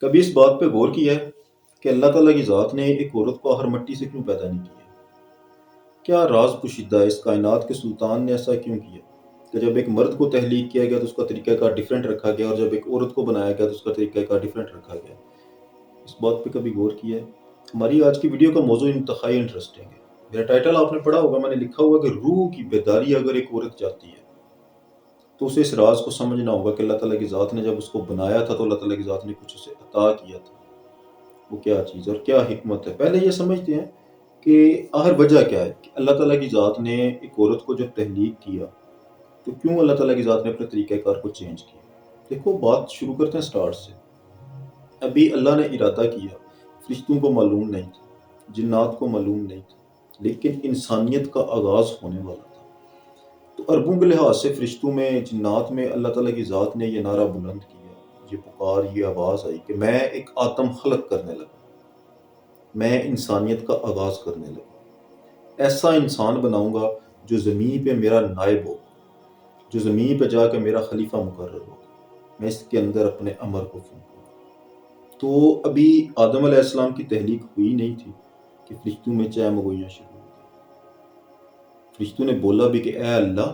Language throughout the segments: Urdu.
کبھی اس بات پہ غور کیا ہے کہ اللہ تعالیٰ کی ذات نے ایک عورت کو آخر مٹی سے کیوں پیدا نہیں کیا؟ کیا راز پوشیدہ ہے؟ اس کائنات کے سلطان نے ایسا کیوں کیا کہ جب ایک مرد کو تخلیق کیا گیا تو اس کا طریقہ کار ڈیفرنٹ رکھا گیا، اور جب ایک عورت کو بنایا گیا تو اس کا طریقہ کار ڈیفرنٹ رکھا گیا؟ اس بات پہ کبھی غور کیا ہے؟ ہماری آج کی ویڈیو کا موضوع انتہائی انٹرسٹنگ ہے۔ میرا ٹائٹل آپ نے پڑھا ہوگا، میں نے لکھا ہوا کہ روح کی بیداری اگر ایک عورت چاہتی ہے تو اسے اس راز کو سمجھنا ہوگا کہ اللہ تعالیٰ کی ذات نے جب اس کو بنایا تھا تو اللہ تعالیٰ کی ذات نے کچھ اسے عطا کیا تھا۔ وہ کیا چیز اور کیا حکمت ہے؟ پہلے یہ سمجھتے ہیں کہ آخر وجہ کیا ہے کہ اللہ تعالیٰ کی ذات نے ایک عورت کو جب تخلیق کیا تو کیوں اللہ تعالیٰ کی ذات نے اپنے طریقہ کار کو چینج کیا؟ دیکھو، بات شروع کرتے ہیں سٹارٹ سے۔ ابھی اللہ نے ارادہ کیا، فرشتوں کو معلوم نہیں تھا، جنات کو معلوم نہیں تھا، لیکن انسانیت کا آغاز ہونے والا تھا۔ تو عربوں کے لحاظ سے فرشتوں میں، جنات میں اللہ تعالیٰ کی ذات نے یہ نعرہ بلند کیا، یہ پکار، یہ آواز آئی کہ میں ایک آدم خلق کرنے لگا، میں انسانیت کا آغاز کرنے لگا، ایسا انسان بناؤں گا جو زمین پہ میرا نائب ہو، جو زمین پہ جا کے میرا خلیفہ مقرر ہو، میں اس کے اندر اپنے امر کو پھونکوں۔ تو ابھی آدم علیہ السلام کی تخلیق ہوئی نہیں تھی کہ فرشتوں میں چہمگوئیاں شروع ہو گئی۔ فرشتوں نے بولا بھی کہ اے اللہ،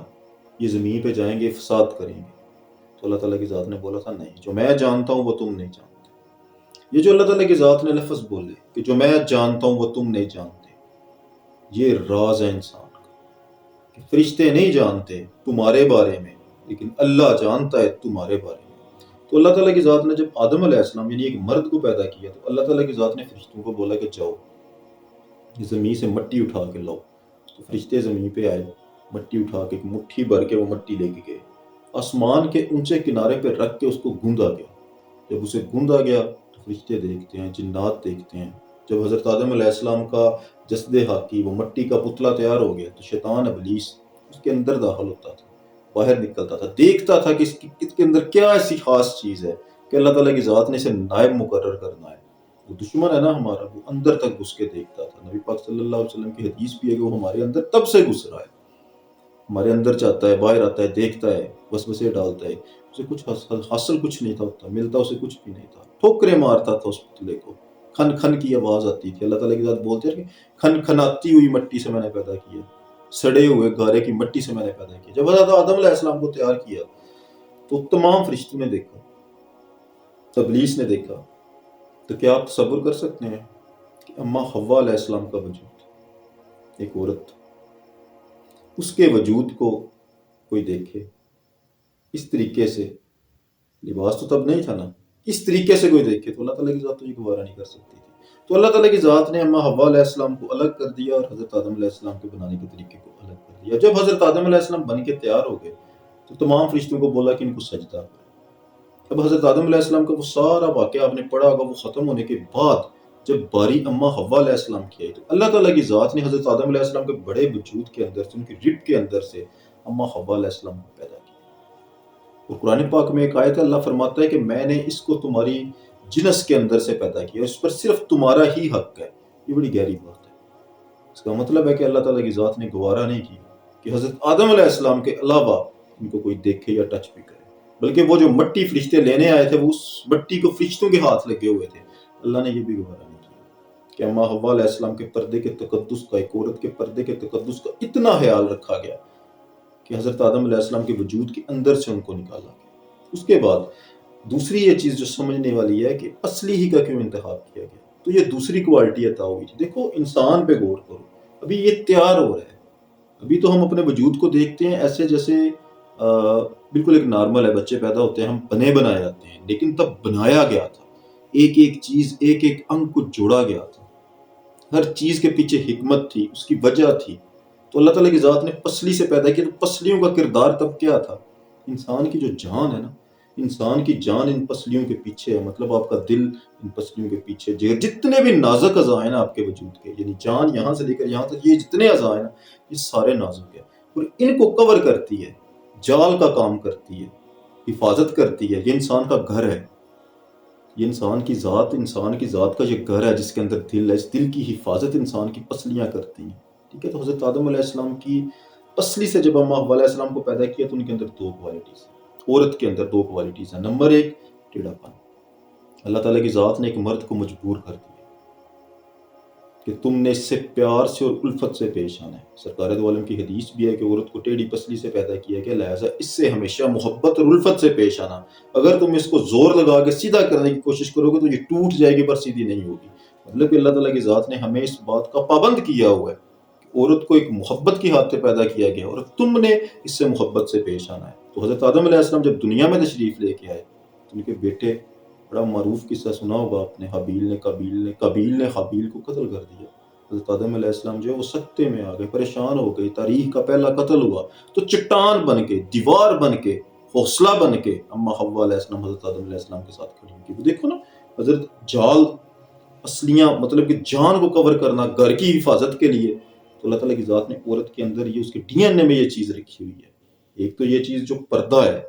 یہ زمین پہ جائیں گے، فساد کریں گے۔ تو اللہ تعالیٰ کی ذات نے بولا تھا نہیں، جو میں جانتا ہوں وہ تم نہیں جانتے۔ یہ جو اللہ تعالیٰ کی ذات نے لفظ بولے کہ جو میں جانتا ہوں وہ تم نہیں جانتے، یہ راز ہے انسان کا کہ فرشتے نہیں جانتے تمہارے بارے میں، لیکن اللہ جانتا ہے تمہارے بارے میں۔ تو اللہ تعالیٰ کی ذات نے جب آدم علیہ السلام یعنی ایک مرد کو پیدا کیا تو اللہ تعالیٰ کی ذات نے فرشتوں کو بولا کہ جاؤ زمین سے مٹی اٹھا کے لاؤ۔ تو فرشتے زمین پہ آئے، مٹی اٹھا کے ایک مٹھی بھر کے وہ مٹی لے کے گئے، آسمان کے اونچے کنارے پہ رکھ کے اس کو گوندا گیا۔ جب اسے گوندا گیا تو فرشتے دیکھتے ہیں، جنات دیکھتے ہیں۔ جب حضرت آدم علیہ السلام کا جسد حاقی، وہ مٹی کا پتلا تیار ہو گیا، تو شیطان ابلیس اس کے اندر داخل ہوتا تھا، باہر نکلتا تھا، دیکھتا تھا کہ اس کے اندر کیا ایسی خاص چیز ہے کہ اللہ تعالیٰ کی ذات نے اسے نائب مقرر کرنا ہے۔ وہ دشمن ہے نا ہمارا، وہ اندر تک گھس کے دیکھتا تھا۔ نبی پاک صلی اللہ علیہ وسلم کی حدیث بھی ہے کہ وہ ہمارے اندر تب سے گھس رہا ہے، ہمارے اندر جاتا ہے، باہر آتا ہے، دیکھتا ہے، وسوسے ڈالتا ہے۔ اسے کچھ حاصل کچھ نہیں تھا ہوتا، ملتا اسے کچھ بھی نہیں تھا، ٹھوکریں مارتا تھا اس پتلے کو، کھن کھن کی آواز آتی تھی۔ اللہ تعالیٰ کی ذات بولتے ہیں کہ کھن کھناتی ہوئی مٹی سے میں نے پیدا کیا، سڑے ہوئے گارے کی مٹی سے میں نے پیدا کیا۔ جب حضرت آدم علیہ السلام کو تیار کیا تو تمام فرشتوں نے دیکھا، ابلیس نے دیکھا، تو کیا آپ تصور کر سکتے ہیں کہ اماں حوا علیہ السلام کا وجود، ایک عورت، اس کے وجود کو کوئی دیکھے اس طریقے سے، لباس تو تب نہیں تھا نا، اس طریقے سے کوئی دیکھے تو اللہ تعالیٰ کی ذات تو یہ گوارا نہیں کر سکتی تھی۔ تو اللہ تعالیٰ کی ذات نے اماں حوا علیہ السلام کو الگ کر دیا اور حضرت آدم علیہ السلام کے بنانے کے طریقے کو الگ کر دیا۔ جب حضرت آدم علیہ السلام بن کے تیار ہو گئے تو تمام فرشتوں کو بولا کہ ان کو سجدہ کرو۔ اب حضرت آدم علیہ السلام کا وہ سارا واقعہ آپ نے پڑھا ہوگا، وہ ختم ہونے کے بعد جب باری اماں حوا علیہ السلام کی آئی تو اللہ تعالیٰ کی ذات نے حضرت آدم علیہ السلام کے بڑے وجود کے اندر سے، ان کی رب کے اندر سے اماں حوا علیہ السلام کو پیدا کیا۔ اور قرآن پاک میں ایک آیت ہے، اللہ فرماتا ہے کہ میں نے اس کو تمہاری جنس کے اندر سے پیدا کیا، اس پر صرف تمہارا ہی حق ہے۔ یہ بڑی گہری بات ہے۔ اس کا مطلب ہے کہ اللہ تعالیٰ کی ذات نے گوارا نہیں کیا کہ حضرت آدم علیہ السلام کے علاوہ ان کو کوئی دیکھے یا ٹچ بھی کرے، بلکہ وہ جو مٹی فرشتے لینے آئے تھے وہ اس مٹی کو فرشتوں کے ہاتھ لگے ہوئے تھے، اللہ نے یہ بھی گوارا نہیں کیا کہ اماں حوا علیہ السلام کے پردے کے تقدس کا، ایک عورت کے پردے کے تقدس کا اتنا خیال رکھا گیا کہ حضرت آدم علیہ السلام کے وجود کے اندر سے ان کو نکالا گیا۔ اس کے بعد دوسری یہ چیز جو سمجھنے والی ہے کہ اصلی ہی کا کیوں انتخاب کیا گیا، تو یہ دوسری کوالٹی عطا ہوئی تھی۔ دیکھو انسان پہ غور کرو، ابھی یہ تیار ہو رہا ہے، ابھی تو ہم اپنے وجود کو دیکھتے ہیں ایسے جیسے بالکل ایک نارمل ہے، بچے پیدا ہوتے ہیں، ہم بنے بنائے جاتے ہیں، لیکن تب بنایا گیا تھا، ایک ایک چیز، ایک ایک انگ کو جوڑا گیا تھا، ہر چیز کے پیچھے حکمت تھی، اس کی وجہ تھی۔ تو اللہ تعالیٰ کی ذات نے پسلی سے پیدا کیا، تو پسلیوں کا کردار تب کیا تھا؟ انسان کی جو جان ہے نا، انسان کی جان ان پسلیوں کے پیچھے ہے، مطلب آپ کا دل ان پسلیوں کے پیچھے، جگر، جتنے بھی نازک اعضاء ہیں نا آپ کے وجود کے، یعنی جان یہاں سے لے کر یہاں تک، یہ جتنے اعضاء ہیں نا یہ سارے نازک ہیں، اور ان کو کور کرتی ہے، جال کا کام کرتی ہے، حفاظت کرتی ہے۔ یہ انسان کا گھر ہے، یہ انسان کی ذات کا یہ گھر ہے جس کے اندر دل ہے، اس دل کی حفاظت انسان کی پسلیاں کرتی ہیں، ٹھیک ہے۔ تو حضرت آدم علیہ السلام کی پسلی سے جب اماں حوا علیہ السلام کو پیدا کیا تو ان کے اندر دو کوالٹیز ہیں، عورت کے اندر دو کوالٹیز ہیں۔ نمبر ایک، ٹیڑھا پن، اللہ تعالیٰ کی ذات نے ایک مرد کو مجبور کر دیا کہ تم نے اس سے پیار سے اور الفت سے پیش آنا ہے۔ سرکار دو عالم کی حدیث بھی ہے کہ عورت کو ٹیڑھی پسلی سے پیدا کیا گیا، لہٰذا اس سے ہمیشہ محبت اور الفت سے پیش آنا۔ اگر تم اس کو زور لگا کے سیدھا کرنے کی کوشش کرو گے تو یہ ٹوٹ جائے گی پر سیدھی نہیں ہوگی۔ مطلب کہ اللہ تعالیٰ کی ذات نے ہمیں اس بات کا پابند کیا ہوا ہے کہ عورت کو ایک محبت کی ہاتھ سے پیدا کیا گیا اور تم نے اس سے محبت سے پیش آنا ہے۔ تو حضرت آدم علیہ السلام جب دنیا میں تشریف لے کے آئے تو ان کے بیٹے، بڑا معروف قصہ سنا ہوگا آپ نے، قابیل نے حابیل کو قتل کر دیا۔ حضرت آدم علیہ السلام جو ہے وہ سکتے میں آ گئے، پریشان ہو گئے، تاریخ کا پہلا قتل ہوا تو چٹان بن کے، دیوار بن کے، حوصلہ بن کے اما حوا علیہ السلام حضرت آدم علیہ السلام کے ساتھ کھڑی ہوئی۔ وہ دیکھو نا، حضرت جال اصلیاں، مطلب کہ جان کو کور کرنا گھر کی حفاظت کے لیے، تو اللہ تعالیٰ کی ذات نے عورت کے اندر یہ اس کے ڈی این اے میں یہ چیز رکھی ہوئی ہے۔ ایک تو یہ چیز جو پردہ ہے،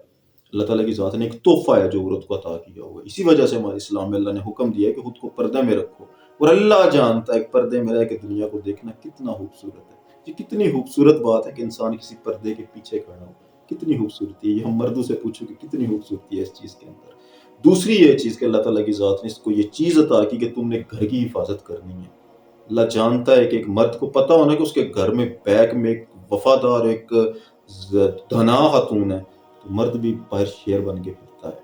اللہ تعالیٰ کی ذات نے ایک تحفہ ہے جو عورت کو عطا کیا ہوا ہے۔ اسی وجہ سے ہمارے اسلام میں اللہ نے حکم دیا ہے کہ خود کو پردے میں رکھو، اور اللہ جانتا ہے کہ پردے میں رہ کے دنیا کو دیکھنا کتنا خوبصورت ہے۔ یہ کتنی خوبصورت بات ہے کہ انسان کسی پردے کے پیچھے کھڑا ہو، کتنی خوبصورتی ہے۔ یہ ہم مردوں سے پوچھو کہ کتنی خوبصورتی ہے اس چیز کے اندر۔ دوسری یہ چیز کہ اللہ تعالیٰ کی ذات نے اس کو یہ چیز عطا کی کہ تم نے گھر کی حفاظت کرنی ہے۔ اللہ جانتا ہے کہ ایک مرد کو پتہ ہونا کہ اس کے گھر میں بیک میں ایک وفادار، ایک دھنا خاتون ہے، تو مرد بھی باہر شیر بن کے پھرتا ہے۔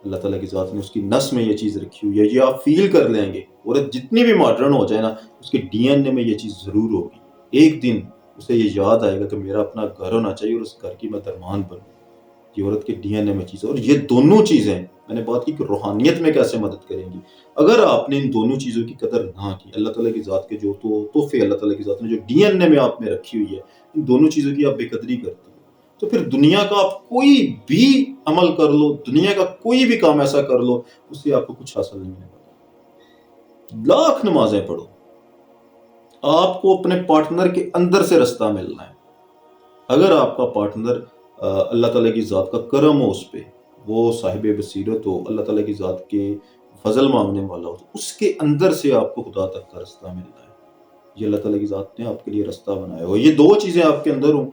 اللہ تعالیٰ کی ذات نے اس کی نس میں یہ چیز رکھی ہوئی ہے، یہ آپ فیل کر لیں گے۔ عورت جتنی بھی ماڈرن ہو جائے نا، اس کے ڈی این اے میں یہ چیز ضرور ہوگی۔ ایک دن اسے یہ یاد آئے گا کہ میرا اپنا گھر ہونا چاہیے اور اس گھر کی میں درمان بنوں۔ یہ عورت کے ڈی این اے میں چیز ہے، اور یہ دونوں چیزیں میں نے بات کی کہ روحانیت میں کیسے مدد کریں گی۔ اگر آپ نے ان دونوں چیزوں کی قدر نہ کی، اللہ تعالیٰ کی ذات کے جو تحفے اللہ تعالیٰ کی ذات نے جو ڈی این اے میں آپ میں رکھی ہوئی ہے، ان دونوں چیزوں کی آپ بے قدری کرتے ہو، تو پھر دنیا کا آپ کوئی بھی عمل کر لو، دنیا کا کوئی بھی کام ایسا کر لو، اس سے آپ کو کچھ حاصل نہیں ہوگا۔ لاکھ نمازیں پڑھو، آپ کو اپنے پارٹنر کے اندر سے رستہ ملنا ہے۔ اگر آپ کا پارٹنر اللہ تعالیٰ کی ذات کا کرم ہو، اس پہ وہ صاحب بصیرت ہو، اللہ تعالیٰ کی ذات کے فضل مانگنے والا ہو، تو اس کے اندر سے آپ کو خدا تک کا رستہ ملنا ہے۔ یہ اللہ تعالیٰ کی ذات نے آپ کے لیے رستہ بنایا ہو۔ یہ دو چیزیں آپ کے اندر ہوں،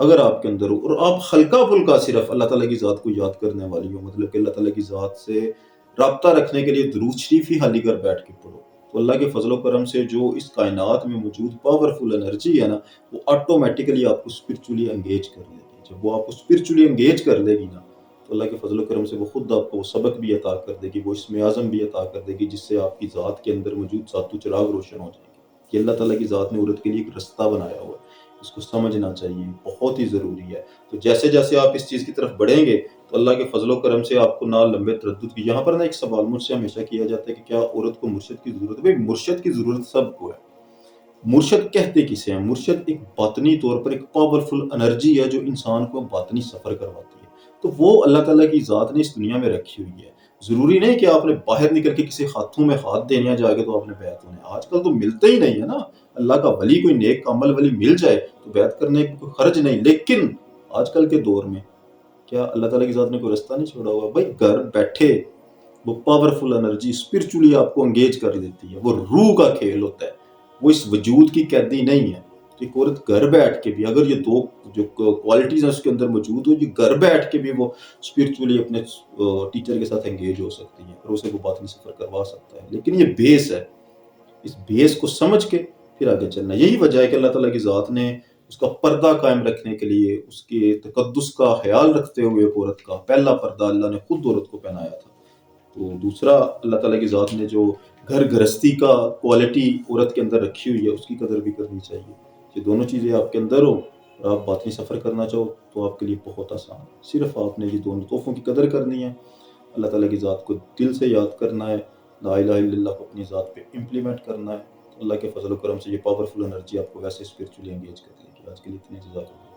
اگر آپ کے اندر ہو، اور آپ ہلکا پھلکا صرف اللہ تعالیٰ کی ذات کو یاد کرنے والی ہو، مطلب کہ اللہ تعالیٰ کی ذات سے رابطہ رکھنے کے لیے درود شریف ہی حالی کر بیٹھ کے پڑھو، تو اللہ کے فضل و کرم سے جو اس کائنات میں موجود پاورفل انرجی ہے نا، وہ آٹومیٹیکلی آپ کو اسپرچولی انگیج کر لے گی۔ جب وہ آپ کو اسپرچولی انگیج کر لے گی نا، تو اللہ کے فضل و کرم سے وہ خود آپ کو وہ سبق بھی عطا کر دے گی، وہ اسم اعظم بھی عطا کر دے گی، جس سے آپ کی ذات کے اندر موجود ذات و چراغ روشن ہو جائیں گے۔ یہ اللہ تعالیٰ کی ذات نے عورت کے لیے ایک رستہ بنایا ہوا ہے، اس کو سمجھنا چاہیے، بہت ہی ضروری ہے۔ تو جیسے جیسے آپ اس چیز کی طرف بڑھیں گے تو اللہ کے فضل و کرم سے آپ کو نہ لمبے تردد کی۔ یہاں پر نا ایک سوال مجھ سے ہمیشہ کیا جاتا ہے کہ کیا عورت کو مرشد کی ضرورت ہے؟ بھائی مرشد کی ضرورت سب کو ہے۔ مرشد کہتے کسے ہیں؟ مرشد ایک باطنی طور پر ایک پاورفل انرجی ہے جو انسان کو باطنی سفر کرواتی ہے، تو وہ اللہ تعالیٰ کی ذات نے اس دنیا میں رکھی ہوئی ہے۔ ضروری نہیں کہ آپ نے باہر نکل کے کسی ہاتھوں میں ہاتھ دینے جا کے تو آپ نے بیعت ہونا ہے۔ آج کل تو ملتے ہی نہیں ہے نا، اللہ کا ولی، کوئی نیک عمل ولی مل جائے تو بیعت کرنے کا کوئی خرج نہیں۔ لیکن آج کل کے دور میں کیا اللہ تعالیٰ کی ذات نے کوئی رستہ نہیں چھوڑا ہوا؟ بھائی گھر بیٹھے وہ پاورفل انرجی اسپرچولی آپ کو انگیج کر لیتی ہے، وہ روح کا کھیل ہوتا ہے، وہ اس وجود کی قیدی نہیں ہے۔ تو ایک عورت گھر بیٹھ کے بھی اگر یہ دو جو کوالٹیز ہیں اس کے اندر موجود ہو، یہ گھر بیٹھ کے بھی وہ اسپرچولی اپنے ٹیچر کے ساتھ انگیج ہو سکتی ہے اور اسے وہ باطنی سفر کروا سکتا ہے۔ لیکن یہ بیس ہے، اس بیس کو سمجھ کے پھر آگے چلنا۔ یہی وجہ ہے کہ اللہ تعالیٰ کی ذات نے اس کا پردہ قائم رکھنے کے لیے، اس کے تقدس کا خیال رکھتے ہوئے ایک عورت کا پہلا پردہ اللہ نے خود عورت کو پہنایا تھا۔ تو دوسرا اللہ تعالیٰ کی ذات نے جو گھر گرہستی کا کوالٹی عورت کے اندر رکھی ہوئی ہے، اس کی قدر بھی کرنی چاہیے۔ یہ دونوں چیزیں آپ کے اندر ہو اور آپ باطنی سفر کرنا چاہو تو آپ کے لیے بہت آسان ہے۔ صرف آپ نے یہ دونوں تحفوں کی قدر کرنی ہے، اللہ تعالیٰ کی ذات کو دل سے یاد کرنا ہے، لا الہ الا اللہ کو اپنی ذات پہ امپلیمنٹ کرنا ہے۔ اللہ کے فضل و کرم سے یہ پاورفل انرجی آپ کو ویسے اسپرچولی انگیج کر لے گی۔ آج کے لیے اتنی جزاک اللہ۔